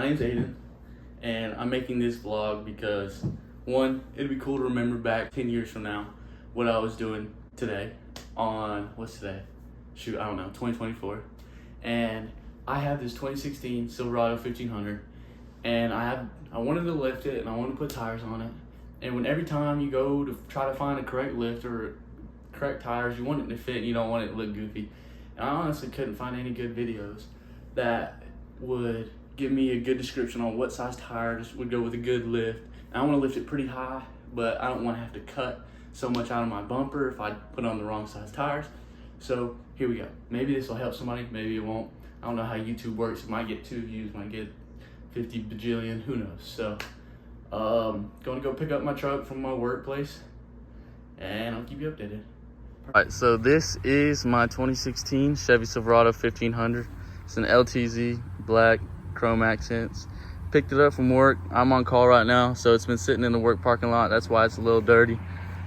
name's Aden, and I'm making this vlog because, one, it'd be cool to remember back 10 years from now what I was doing today on, what's today? Shoot, I don't know, 2024. And I have this 2016 Silverado 1500, and I wanted to lift it and I wanted to put tires on it. And when every time you go to try to find a correct lift or correct tires, you want it to fit and you don't want it to look goofy. And I honestly couldn't find any good videos that would give me a good description on what size tires would go with a good lift. And I want to lift it pretty high, but I don't want to have to cut so much out of my bumper if I put on the wrong size tires. So here we go. Maybe this will help somebody, maybe it won't. I don't know how YouTube works. It might get 2 views, might get 50 bajillion, who knows. So going to go pick up my truck from my workplace and I'll keep you updated. All right, so this is my 2016 Chevy Silverado 1500. It's an LTZ, black, chrome accents. Picked it up from work. I'm on call right now, so it's been sitting in the work parking lot. That's why it's a little dirty.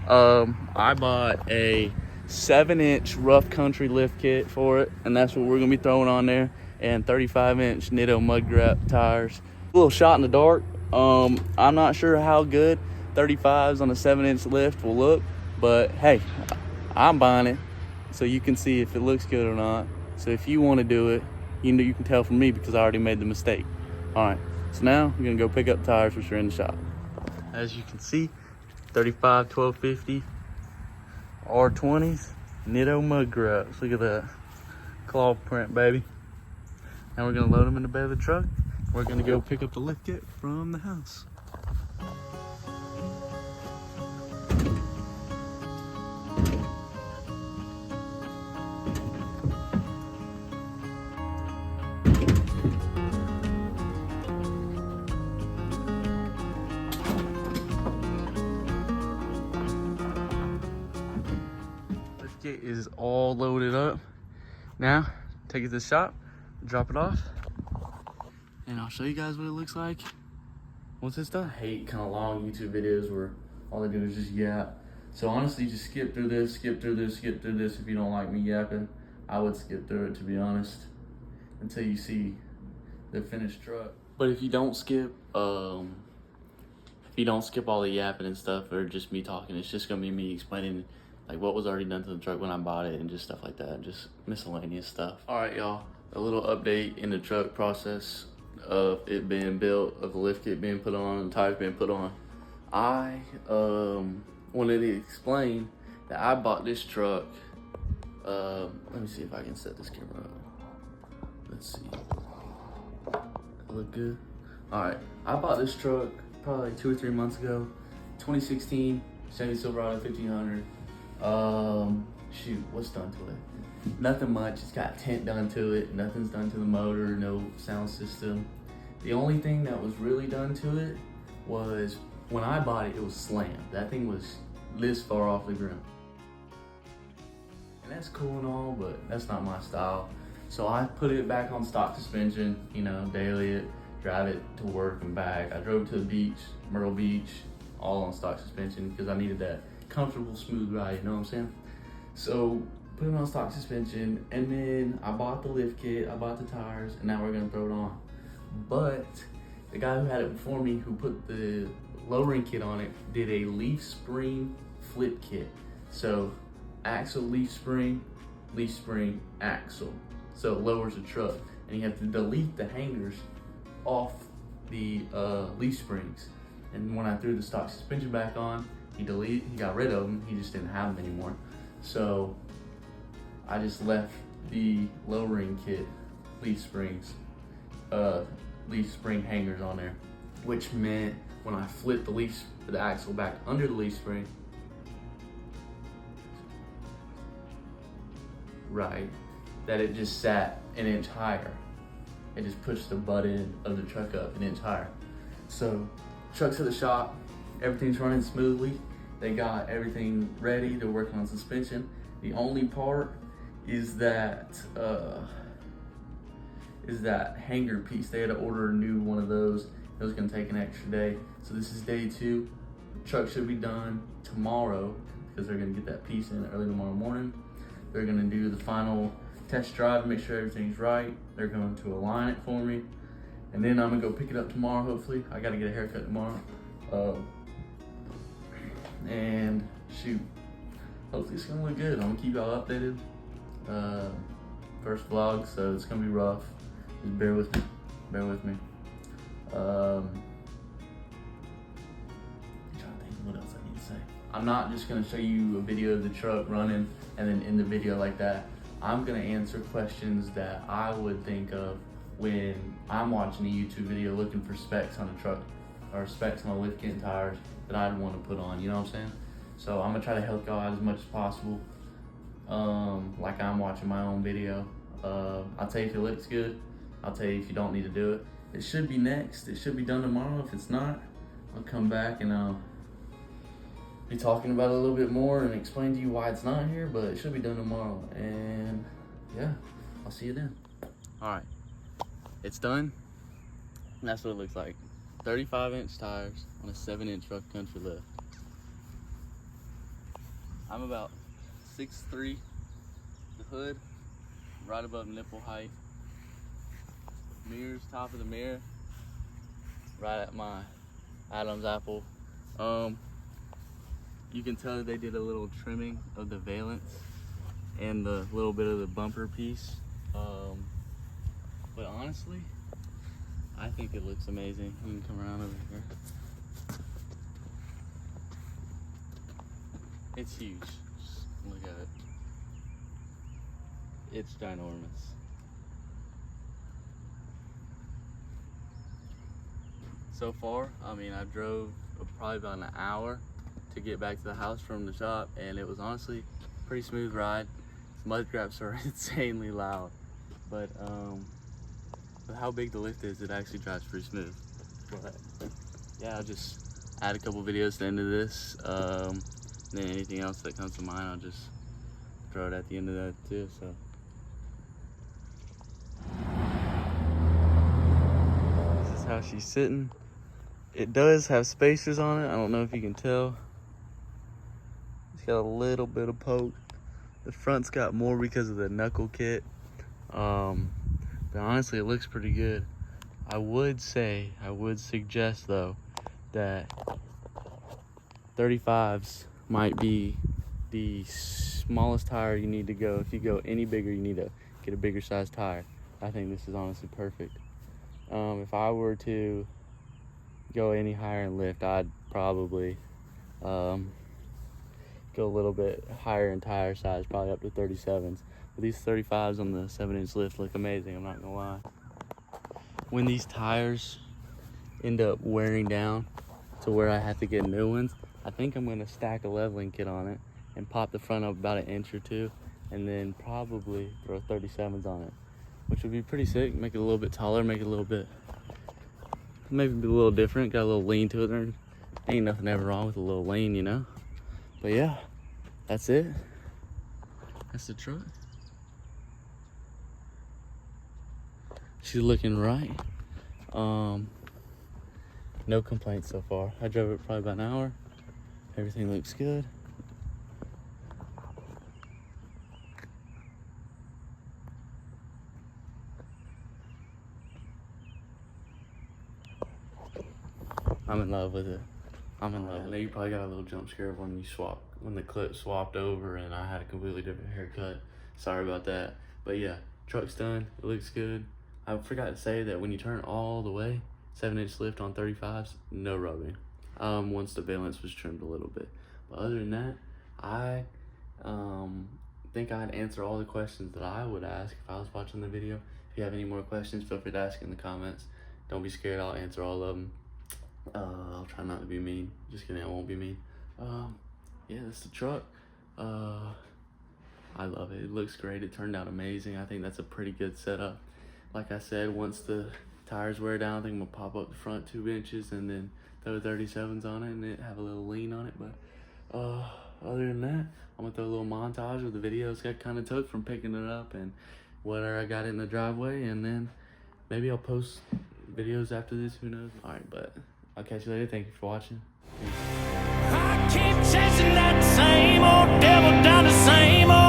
I bought a 7-inch rough country lift kit for it, and that's what we're gonna be throwing on there, and 35-inch Nitto mud grab tires. A little shot in the dark. I'm not sure how good 35s on a 7-inch lift will look, but hey, I'm buying it so you can see if it looks good or not. So if you want to do it, you know, you can tell from me because I already made the mistake. All right, so now I'm gonna go pick up tires which are in the shop. As you can see, 35 1250 R20s Nitto mud grabs. Look at that claw print, baby. Now we're gonna load them in the bed of the truck. We're gonna go pick up the lift kit from the house. Lift kit is all loaded up. Now, take it to the shop, drop it off, and I'll show you guys what it looks like once it's done. I hate kind of long YouTube videos where all they do is just yap. So honestly, just skip through this, skip through this, skip through this. If you don't like me yapping, I would skip through it, to be honest, until you see the finished truck. But if you don't skip, all the yapping and stuff, or just me talking, it's just gonna be me explaining like what was already done to the truck when I bought it and just stuff like that, just miscellaneous stuff. All right, y'all, a little update in the truck process of it being built, of the lift kit being put on, and tires being put on. I wanted to explain that I bought this truck. Let me see if I can set this camera up. Let's see. Look good. All right, I bought this truck probably 2 or 3 months ago. 2016 Chevy Silverado 1500. Shoot, what's done to it? Nothing much. It's got tint done to it. Nothing's done to the motor, no sound system. The only thing that was really done to it was when I bought it, it was slammed. That thing was this far off the ground. And that's cool and all, but that's not my style. So I put it back on stock suspension, you know, daily it, drive it to work and back. I drove to the beach, Myrtle Beach, all on stock suspension because I needed that comfortable, smooth ride, you know what I'm saying? So put it on stock suspension, and then I bought the lift kit, I bought the tires, and now we're gonna throw it on. But the guy who had it before me, who put the lowering kit on it, did a leaf spring flip kit. So axle, leaf spring, axle. So it lowers the truck, and you have to delete the hangers off the leaf springs. And when I threw the stock suspension back on, he got rid of them. He just didn't have them anymore. So I just left the lowering kit leaf spring hangers on there, which meant when I flipped the axle back under the leaf spring, right, that it just sat an inch higher. It just pushed the butt end of the truck up an inch higher. So truck's at the shop, everything's running smoothly. They got everything ready. They're working on suspension. The only part is that hanger piece. They had to order a new one of those. It was gonna take an extra day. So this is day 2. The truck should be done tomorrow because they're gonna get that piece in early tomorrow morning. They're gonna do the final test drive to make sure everything's right. They're going to align it for me. And then I'm gonna go pick it up tomorrow, hopefully. I gotta get a haircut tomorrow. And shoot, hopefully it's gonna look good. I'm gonna keep y'all updated. First vlog, so it's gonna be rough. Just bear with me, bear with me. I'm trying to think of what else I need to say. I'm not just gonna show you a video of the truck running and then end the video like that. I'm gonna answer questions that I would think of when I'm watching a YouTube video looking for specs on a truck or specs on a lift kit and tires that I'd want to put on, you know what I'm saying? So I'm gonna try to help y'all out as much as possible. Like I'm watching my own video. I'll tell you if it looks good. I'll tell you if you don't need to do it. It should be next. It should be done tomorrow. If it's not, I'll come back and I'll be talking about it a little bit more and explain to you why it's not here, but it should be done tomorrow. And yeah, I'll see you then. All right, it's done. And that's what it looks like. 35-inch tires on a 7-inch rough country lift. I'm about 6'3", the hood right above nipple height. Mirrors, top of the mirror, right at my Adam's apple. You can tell that they did a little trimming of the valance and the little bit of the bumper piece. But honestly, I think it looks amazing. You can come around over here. It's huge. Just look at it. It's ginormous. So far, I mean, I drove probably about an hour to get back to the house from the shop, and it was honestly a pretty smooth ride. Mud graps are insanely loud, but with how big the lift is, it actually drives pretty smooth. But yeah, I'll just add a couple videos to the end of this. Then anything else that comes to mind, I'll just throw it at the end of that too. So. This is how she's sitting. It does have spacers on it. I don't know if you can tell. It's got a little bit of poke. The front's got more because of the knuckle kit. But honestly, it looks pretty good. I would suggest though, that 35s might be the smallest tire you need to go. If you go any bigger, you need to get a bigger size tire. I think this is honestly perfect. If I were to go any higher in lift, I'd probably go a little bit higher in tire size, probably up to 37s. But these 35s on the 7-inch lift look amazing, I'm not gonna lie. When these tires end up wearing down to where I have to get new ones, I think I'm gonna stack a leveling kit on it and pop the front up about 1 inch or 2, and then probably throw 37s on it, which would be pretty sick. Make it a little bit taller, make it a little bit, maybe be a little different, got a little lean to it. There ain't nothing ever wrong with a little lean, you know? But yeah, that's it. That's the truck. She's looking right. No complaints so far. I drove it probably about an hour. Everything looks good. I'm in love with it. I'm in love. I know you probably got a little jump scare when the clip swapped over and I had a completely different haircut. Sorry about that. But yeah, truck's done. It looks good. I forgot to say that when you turn all the way, 7-inch lift on 35s, no rubbing. Once the valance was trimmed a little bit. But other than that, I think I'd answer all the questions that I would ask if I was watching the video. If you have any more questions, feel free to ask in the comments. Don't be scared, I'll answer all of them. I'll try not to be mean. Just kidding, I won't be mean. Yeah, that's the truck. I love it. It looks great. It turned out amazing. I think that's a pretty good setup. Like I said, once the tires wear down, I think I'm gonna pop up the front 2 inches and then throw 37s on it and it have a little lean on it. But other than that, I'm gonna throw a little montage of the videos I kind of took from picking it up and whatever I got in the driveway, and then maybe I'll post videos after this, who knows. All right, but I'll catch you later. Thank you for watching. Peace. I keep chasing that same old devil down the same old